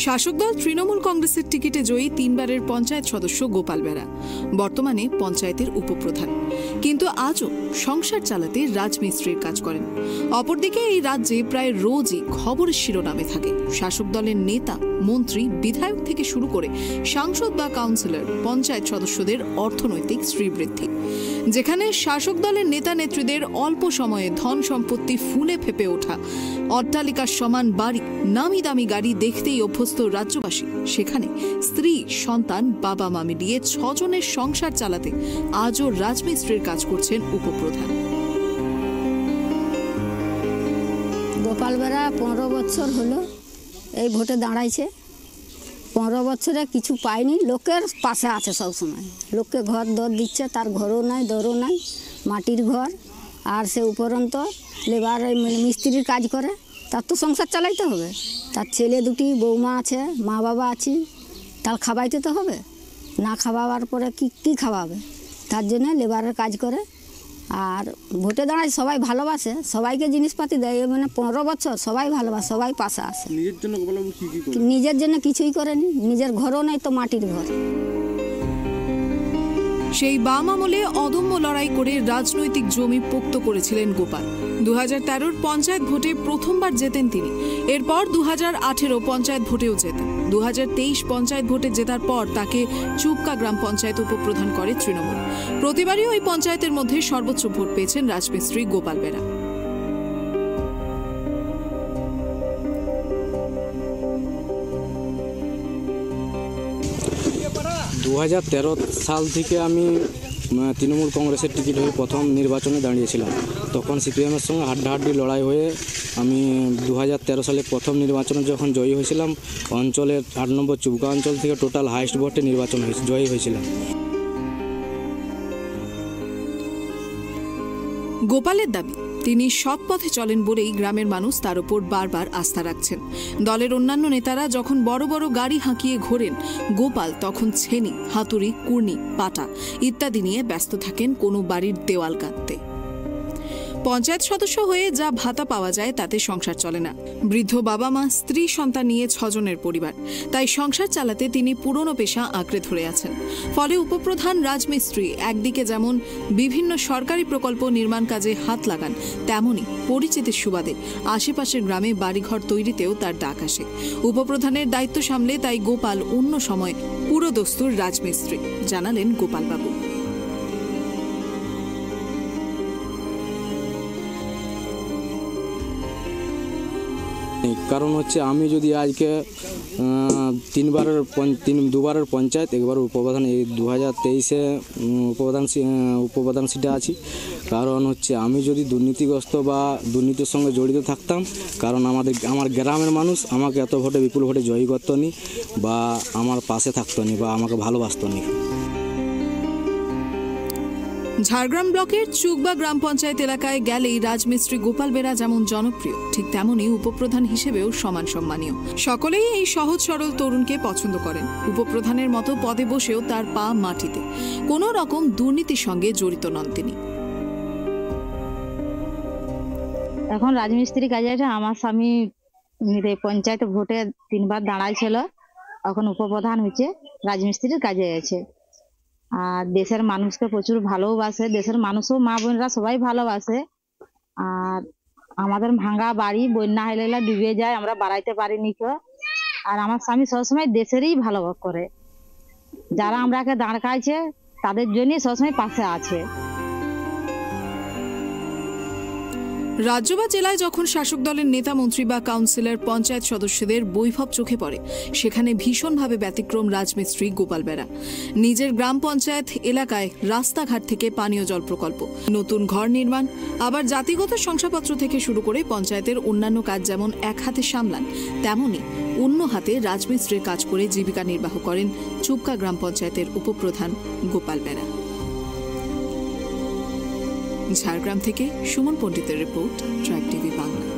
শাসক দল তৃণমূল কংগ্রেসের টিকিটে জয়ী তিনবারের পঞ্চায়েত সদস্য গোপাল বেরা বর্তমানে পঞ্চায়েতের উপপ্রধান, কিন্তু আজও সংসার চালাতে রাজমিস্ত্রির কাজ করেন। অপরদিকে এই রাজ্যে প্রায় রোজই খবরের শিরোনামে থাকে শাসক দলের নেতা, মন্ত্রী, বিধায়ক থেকে শুরু করে সাংসদ বা কাউন্সিলর, পঞ্চায়েত সদস্যদের অর্থনৈতিক শ্রীবৃদ্ধি। যেখানে শাসক দলের নেতা নেত্রীদের অল্প সময়ে ধন সম্পত্তি ফুলে ফেপে ওঠা, অট্টালিকার সমান বাড়ি, নামি দামি গাড়ি দেখতেই অভ্যস্ত রাজ্যবাসী, সেখানে স্ত্রী, সন্তান, বাবা মা মিলিয়ে 6 জনের সংসার চালাতে আজও রাজমিস্ত্রির কাজ করছেন উপপ্রধান। গোপাল বেরা 15 বছর হলো এই ভোটে দাঁড়াইছে। 15 বছরে কিছু পায়নি, লোকের পাশে আছে সব সময়। লোককে ঘর দর দিচ্ছে, তার ঘরও নাই, দরও নাই, মাটির ঘর। আর সে উপরন্ত লেবার মিস্ত্রির কাজ করে, তার তো সংসার চালাইতে হবে। তার ছেলে দুটি, বৌমা আছে, মা বাবা আছে, তার খাওয়াইতে তো হবে। না খাওয়াবার পরে কি খাওয়াবে? তার জন্য লেবারের কাজ করে। আর ভোটে দাঁড়ায় সবাই ভালোবাসে, সবাইকে জিনিসপাতি দেয়। মানে 15 বছর সবাই ভালোবাসে, সবাই পাশে আসে। নিজের জন্য কিছুই করেনি, নিজের ঘরও নেই, তো মাটির ঘর। সেই বাম আমলে অদম্য লড়াই করে রাজনৈতিক জমি পোক্ত করেছিলেন গোপাল। 2013 পঞ্চায়েত ভোটে প্রথমবার জেতেন তিনি। এরপর 2018 পঞ্চায়েত ভোটেও জেতেন। 2023 পঞ্চায়েত ভোটে জেতার পর তাকে চুপকা গ্রাম পঞ্চায়েত উপপ্রধান করে তৃণমূল। প্রতিবারই ওই পঞ্চায়েতের মধ্যে সর্বোচ্চ ভোট পেয়েছেন রাজমিস্ত্রি গোপাল বেরা। 2013 সাল থেকে আমি তৃণমূল কংগ্রেসের টিকিট হয়ে প্রথম নির্বাচনে দাঁড়িয়েছিলাম। তখন সিপিএমের সঙ্গে হাড্ডাহাড্ডি লড়াই হয়ে আমি 2013 সালে প্রথম নির্বাচনে যখন জয়ী হয়েছিলাম, অঞ্চলের 8 নম্বর চুবকা অঞ্চল থেকে টোটাল হাইস্ট ভোটে জয়ী হয়েছিলাম। গোপালের দাবি, তিনি সৎ পথে চলেন বলেই গ্রামের মানুষ তার উপর বারবার আস্থা রাখছেন। দলের অন্যান্য নেতারা যখন বড় বড় গাড়ি হাঁকিয়ে ঘোরেন, গোপাল তখন ছেনি, হাতুড়ি, কুর্নি, পাটা ইত্যাদি নিয়ে ব্যস্ত থাকেন কোনো বাড়ির দেওয়াল গাঁথতে। পঞ্চায়েত সদস্য হয়ে যা ভাতা পাওয়া যায় তাতে সংসার চলে না। বৃদ্ধ বাবা মা, স্ত্রী, সন্তান নিয়ে 6 জনের পরিবার। তাই সংসার চালাতে তিনি পুরনো পেশা আঁকড়ে ধরে আছেন। ফলে উপপ্রধান রাজমিস্ত্রি একদিকে যেমন বিভিন্ন সরকারি প্রকল্প নির্মাণ কাজে হাত লাগান, তেমনি পরিচিতির সুবাদে আশেপাশের গ্রামে বাড়িঘর তৈরিতেও তার ডাক আসে। উপপ্রধানের দায়িত্ব সামলে তাই গোপাল অন্য সময় পুরোদস্তুর রাজমিস্ত্রি, জানালেন গোপালবাবু। কারণ হচ্ছে, আমি যদি আজকে দুবারের পঞ্চায়েত, একবার উপপ্রধান, এই 2023-এ উপপ্রধান সিটে আছি। কারণ হচ্ছে, আমি যদি দুর্নীতিগ্রস্ত বা দুর্নীতির সঙ্গে জড়িত থাকতাম, কারণ আমার গ্রামের মানুষ আমাকে এত ভোটে, বিপুল ভোটে জয়ী করতো নি, বা আমার পাশে থাকতো নি, বা আমাকে ভালোবাসতো নি। ঝাড়গ্রাম ব্লকের চুকবা গ্রাম পঞ্চায়েত এলাকায় গেলেই রাজমিস্ত্রি গোপাল বেরা যেমন জনপ্রিয়, ঠিক তেমনি উপপ্রধান হিসেবেও সমান সম্মানীয়। সকলেই এই সহজ সরল তরুণকে পছন্দ করেন। উপপ্রধানের মতো পদে বসেও তার পা মাটিতে, কোনো রকম দুর্নীতির সঙ্গে জড়িত নন তিনি। এখন রাজমিস্ত্রি কাজে আছে। আমার স্বামী পঞ্চায়েত ভোটে 3বার দাঁড়াইছিল, এখন উপপ্রধান হয়েছে, রাজমিস্ত্রির কাজে আছে। আর দেশের মানুষকে প্রচুর ভালোবাসে, দেশের মানুষও, মা বোনরা সবাই ভালোবাসে। আর আমাদের ভাঙা বাড়ি, বন্যা হলে ডুবে যায়, আমরা বাড়াইতে পারিনি কেউ। আর আমার স্বামী সবসময় দেশেরই ভালো করে। যারা আমরাকে দাঁড় কাইছে তাদের জন্যই সবসময় পাশে আছে। রাজ্য বা জেলায় যখন শাসক দলের নেতা, মন্ত্রী বা কাউন্সিলর, পঞ্চায়েত সদস্যদের বৈভব চোখে পড়ে, সেখানে ভীষণভাবে ব্যতিক্রম রাজমিস্ত্রি গোপাল বেরা। নিজের গ্রাম পঞ্চায়েত এলাকায় রাস্তাঘাট থেকে পানীয় জল প্রকল্প, নতুন ঘর নির্মাণ, আবার জাতিগত শংসাপত্র থেকে শুরু করে পঞ্চায়েতের অন্যান্য কাজ যেমন এক হাতে সামলান, তেমনি অন্য হাতে রাজমিস্ত্রির কাজ করে জীবিকা নির্বাহ করেন চুপকা গ্রাম পঞ্চায়েতের উপপ্রধান গোপাল বেরা। ঝাড়গ্রাম থেকে সুমন পণ্ডিতের রিপোর্ট, ট্রাইব টিভি বাংলা।